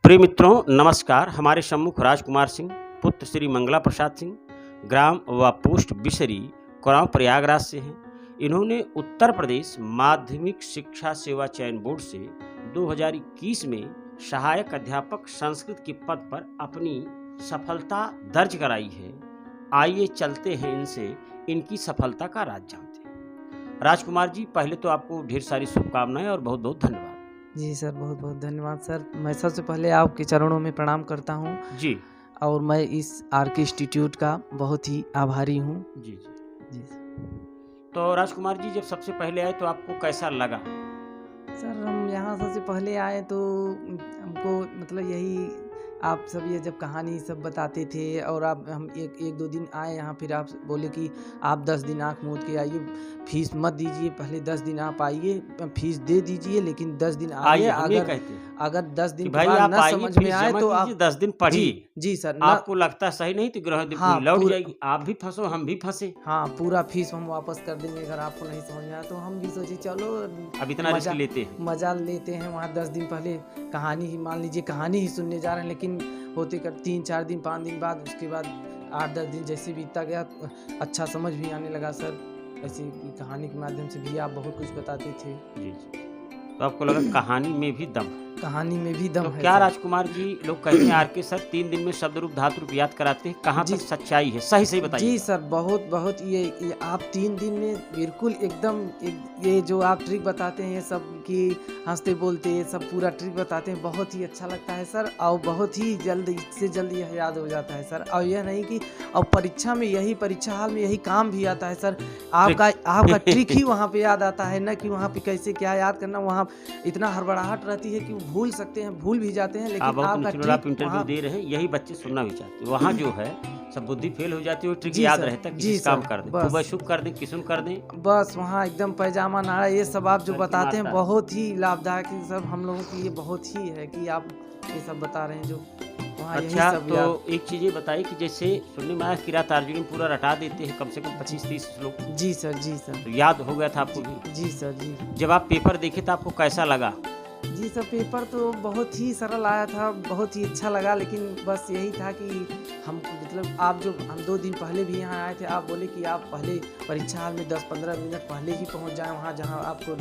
प्रिय मित्रों नमस्कार। हमारे सम्मुख राजकुमार सिंह पुत्र श्री मंगला प्रसाद सिंह ग्राम व पोस्ट बिसरी कुरांव प्रयागराज से हैं। इन्होंने उत्तर प्रदेश माध्यमिक शिक्षा सेवा चयन बोर्ड से 2021 में सहायक अध्यापक संस्कृत के पद पर अपनी सफलता दर्ज कराई है। आइए चलते हैं इनसे इनकी सफलता का राज जानते हैं। राजकुमार जी, पहले तो आपको ढेर सारी शुभकामनाएं और बहुत बहुत धन्यवाद। जी सर, बहुत बहुत धन्यवाद सर। मैं सबसे पहले आपके चरणों में प्रणाम करता हूँ जी और मैं इस आर.के. इंस्टीट्यूट का बहुत ही आभारी हूँ। जी जी जी तो राजकुमार जी, जब सबसे पहले आए तो आपको कैसा लगा? सर, हम यहाँ सबसे पहले आए तो हमको मतलब यही आप सब ये जब कहानी सब बताते थे और आप हम एक दो दिन आए यहाँ, फिर आप बोले कि आप 10 दिन आँख मूंद के आइए, फीस मत दीजिए, पहले 10 दिन आप आइए, फीस दे दीजिए लेकिन 10 दिन आइए। हम ये कहते हैं अगर 10 दिन कि के भाई बाद आप न आइए, समझ में फीस आए जमा तो कीजिए, आप 10 दिन पढ़िए। जी सर, न आपको लगता सही नहीं तो ग्रह दिन हाँ, पूरी लौट पूरा जाएगी, आप भी फंसो हम भी फंसे। हाँ, पूरा फीस हम वापस कर देंगे अगर आपको नहीं समझ में आया। तो हम भी सोचे चलो अब इतना रिस्क लेते हैं। मजा लेते हैं। वहाँ 10 दिन पहले कहानी ही मान लीजिए कहानी ही सुनने जा रहे हैं, लेकिन होते कर 3-4 दिन 5 दिन बाद उसके बाद 8-10 दिन जैसे बीतता गया अच्छा समझ भी आने लगा सर। ऐसी कहानी के माध्यम से भी आप बहुत कुछ बताते थे। जी जी तो आपको लगा कहानी में भी दम है। कहानी में भी दम तो है क्या सर। राजकुमार जी, लोग कहते हैं आर के सर 3 दिन में शब्द रूप धातु रूप याद कराते हैं, कहाँ जी तक सच्चाई है? सही सही बताइए। जी सर, बहुत बहुत ये आप 3 दिन में बिल्कुल एकदम ये जो आप ट्रिक बताते हैं ये सब कि हंसते बोलते ये सब पूरा ट्रिक बताते हैं, बहुत ही अच्छा लगता है सर। और बहुत ही जल्द से जल्द यह याद हो जाता है सर। और यह नहीं कि और परीक्षा हाल में यही काम भी आता है सर। आपका ट्रिक ही वहाँ पे याद आता है ना, कि वहाँ पे कैसे क्या याद करना। वहाँ इतना हड़बड़ाहट रहती है कि वो भूल सकते हैं, भूल भी जाते हैं, लेकिन आप बहुत आपका नेचुरल, आप ट्रिक इंटरव्यू दे रहे हैं, यही बच्चे सुनना भी चाहते हैं। वहाँ जो है सब बुद्धि फेल हो जाती है, वो ट्रिक जी याद सर, रहता है, जी किसी काम सर, कर दें, बस। सुबह शुभ कर दें, किसुन कर दें। बस वहाँ एकदम पैजामा नाड़ा ये सब आप जो करके बताते हैं मारता है। बहुत ही लाभदायक है सब हम लोगों के लिए। बहुत ही है कि आप ये सब बता रहे हैं जो वहाँ यही अच्छा, सब तो याद। एक चीज़ ये बताइए कि जैसे सुनने में आया किरात अर्जुन पूरा रटा देते हैं, कम से कम 25-30 श्लोक, जी सर, जी सर, तो याद हो गया था आपको भी? जी सर, जी जब आप पेपर देखे तो आपको कैसा लगा? जी सर। पेपर तो बहुत ही सरल आया था, बहुत ही अच्छा लगा, लेकिन बस यही था कि हम मतलब आप जो हम 2 दिन पहले भी यहाँ आए थे, आप बोले कि आप पहले परीक्षा हाल में 10-15 मिनट पहले ही पहुँच जाएँ वहाँ जहाँ आपको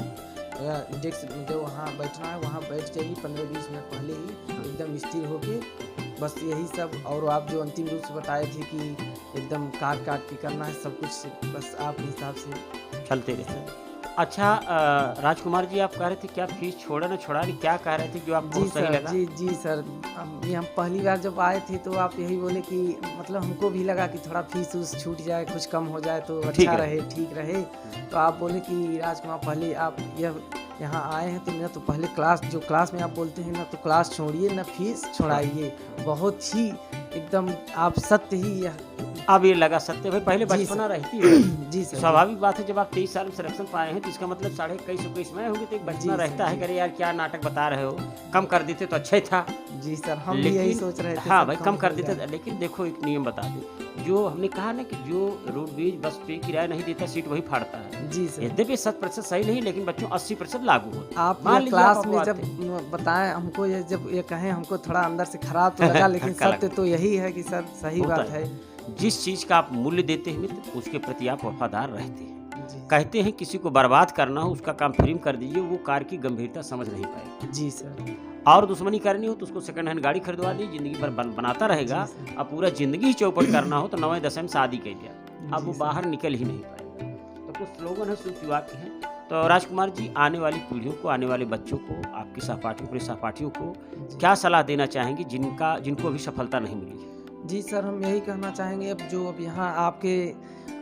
डेस्क जो वहाँ बैठना है वहाँ बैठ जाइए 15-20 मिनट पहले ही एकदम स्थिर होके। बस यही सब। और आप जो अंतिम रूप से बताए थे कि एकदम काट के करना है सब कुछ, बस आपके हिसाब से चलते रहे। अच्छा, राजकुमार जी, आप कह रहे थे क्या फीस छोड़ा ना छोड़ा, नहीं क्या कह रहे थे जो आपको जी सही सर, लगा? जी सर। हम पहली बार जब आए थे तो आप यही बोले कि मतलब हमको भी लगा कि थोड़ा फीस उस छूट जाए, कुछ कम हो जाए तो ठीक अच्छा रहे। रहे, ठीक रहे। तो आप बोले कि राजकुमार पहले आप यहाँ आए हैं तो ना तो पहले क्लास में आप बोलते हैं ना तो क्लास छोड़िए ना फीस छोड़ाइए। बहुत ही एकदम आप सत्य ही अब ये लगा सत्य भाई, पहले जी बचपना सर। रहती है। जी सर, स्वाभाविक बात है, जब आप 23 साल में सिलेक्शन पाए हैं तो इसका मतलब 21.5 में होगी, तो एक बचपना जी सर, रहता है जी। कि अरे यार क्या नाटक बता रहे हो, कम कर देते तो अच्छा ही था। जी सर, हम भी यही सोच रहे थे हाँ सर, भाई, कम कर हो देते। जाए। लेकिन देखो एक नियम बता दें, जो हमने कहा ना कि जो रोडवेज बस पे किराया नहीं देता सीट वही फाड़ता है। जी सर। यद्यपि 100% सही नहीं, लेकिन बच्चों 80% लागू होता है। आप मान ये लीजिए क्लास आप में अपवाद जब थे। बताएं हमको, ये जब ये कहें हमको थोड़ा अंदर से खराब तो लगा, लेकिन धक्का सत्य लगा। तो यही है कि सर सही होता बात है। है। जिस चीज़ का आप मूल्य देते हैं मित्र, उसके प्रति आप वफादार रहते हैं। जी कहते हैं किसी को बर्बाद करना हो उसका काम फ्री में कर दीजिए, वो कार की गंभीरता समझ नहीं पाएगा। जी सर, और दुश्मनी करनी हो तो उसको सेकंड हैंड गाड़ी खरीदवा दी, जिंदगी भर बनाता रहेगा। जी सर। अब पूरा जिंदगी ही चौपट करना हो तो 9वें 10वें में शादी कर दिया, अब जी वो सर। बाहर निकल ही नहीं पाएगा। तो कुछ स्लोगन है, सूक्ति वाक्य हैं। तो राजकुमार जी, आने वाली पीढ़ियों को, आने वाले बच्चों को, आपके सहपाठियों, पूरे सहपाठियों को जी। क्या सलाह देना चाहेंगे जिनको अभी सफलता नहीं मिली है? जी सर, हम यही कहना चाहेंगे अब जो अब यहाँ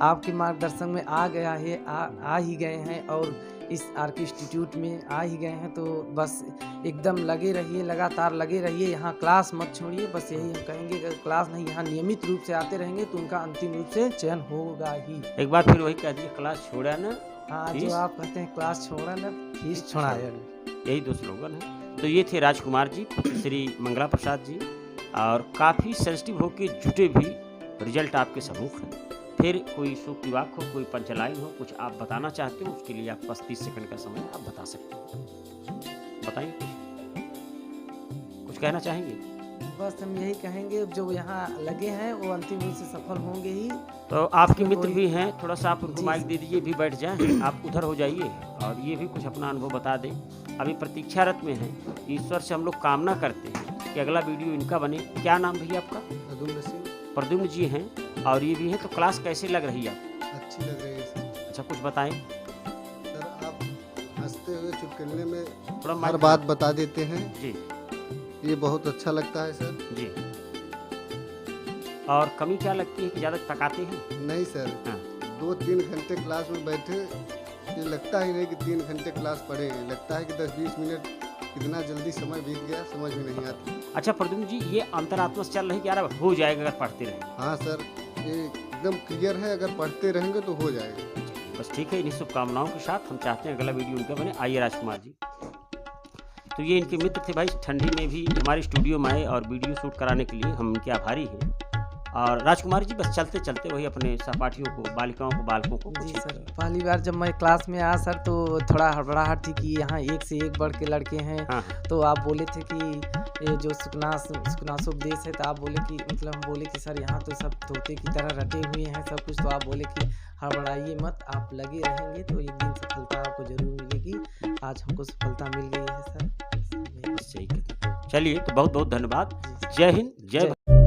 आपके मार्गदर्शन में आ गया है, आ ही गए हैं और इस आर.के. इंस्टीट्यूट में आ ही गए हैं, तो बस एकदम लगे रहिए, लगातार लगे रहिए, यहाँ क्लास मत छोड़िए। बस यही हम कहेंगे कि क्लास नहीं, यहाँ नियमित रूप से आते रहेंगे तो उनका अंतिम रूप से चयन होगा ही। एक बार फिर वही कह दीजिए, क्लास छोड़ा ना हाँ, फीस जो आप कहते हैं क्लास छोड़ा ना फीस छोड़ाया। यही 2 स्लोगन है। तो ये थे राजकुमार जी, पुत्र श्री मंगला प्रसाद जी, और काफ़ी सेंसिटिव होके जुटे भी, रिजल्ट आपके सम्मुख है। फिर कोई सूक्ति वाक्य हो, कोई पंचलाइन हो, कुछ आप बताना चाहते हो, उसके लिए आपके पास 30 सेकंड का समय आप बता सकते हैं। बताइए कुछ कहना चाहेंगे? बस हम यही कहेंगे, जो यहाँ लगे हैं वो अंतिम रूप से सफल होंगे ही। तो आपके इसमें मित्र कोई- भी हैं, थोड़ा सा आप उनको जी, माइक दे दीजिए, भी बैठ जाएं, आप उधर हो जाइए और ये भी कुछ अपना अनुभव बता दें। अभी प्रतीक्षारत में हैं। ईश्वर से हम लोग कामना करते हैं कि अगला वीडियो इनका बने। क्या नाम भैया आपका? प्रद्युम्न सिंह। प्रद्युम्न जी हैं और ये भी हैं। तो क्लास कैसी लग रही है आपको? अच्छी लग रही है सर। अच्छा, कुछ बताएं। सर आप हंसते हुए चुटकुले में थोड़ा हर माइक बात बता देते हैं, जी ये बहुत अच्छा लगता है सर। जी। और कमी क्या लगती है कि ज़्यादा तकाते हैं? नहीं सर, हाँ। 2-3 घंटे क्लास में बैठे, ये लगता ही नहीं कि 3 घंटे क्लास पढ़े हैं, लगता है कि 10-20 मिनट कितना जल्दी समय बीत गया समझ में नहीं आता। अच्छा प्रद्युम्न जी, ये अंतरात्मा से चल रही कि यार अब हो जाएगा अगर पढ़ते रहें? हाँ सर, ये एकदम क्लियर है, अगर पढ़ते रहेंगे तो हो जाएगा। बस ठीक है, इन्हीं शुभकामनाओं के साथ हम चाहते हैं अगला वीडियो उनका बने। आइए राजकुमार जी। तो ये इनके मित्र थे भाई, ठंडी में भी हमारे स्टूडियो में आए और वीडियो शूट कराने के लिए हम इनके आभारी हैं। और राजकुमार जी, बस चलते चलते वही अपने सहपाठियों को, बालिकाओं को, बालकों को जी कुछ सर, पहली बार जब मैं क्लास में आया सर तो थोड़ा हड़बड़ाहट थी कि यहाँ एक से एक बढ़ के लड़के हैं। हाँ तो आप बोले थे कि ये जो सुकनासोपदेश है, तो आप बोले कि मतलब हम बोले कि सर यहाँ तो सब तोते की तरह रटे हुए हैं सब कुछ। तो आप बोले कि हड़बड़ाइए मत, आप लगे रहेंगे तो एक दिन सफलता आपको जरूर मिलेगी। आज हमको सफलता मिल गई है सर। बस यही कहते हैं। चलिए, तो बहुत बहुत धन्यवाद। जी, जय हिंद, जय जय- भारत।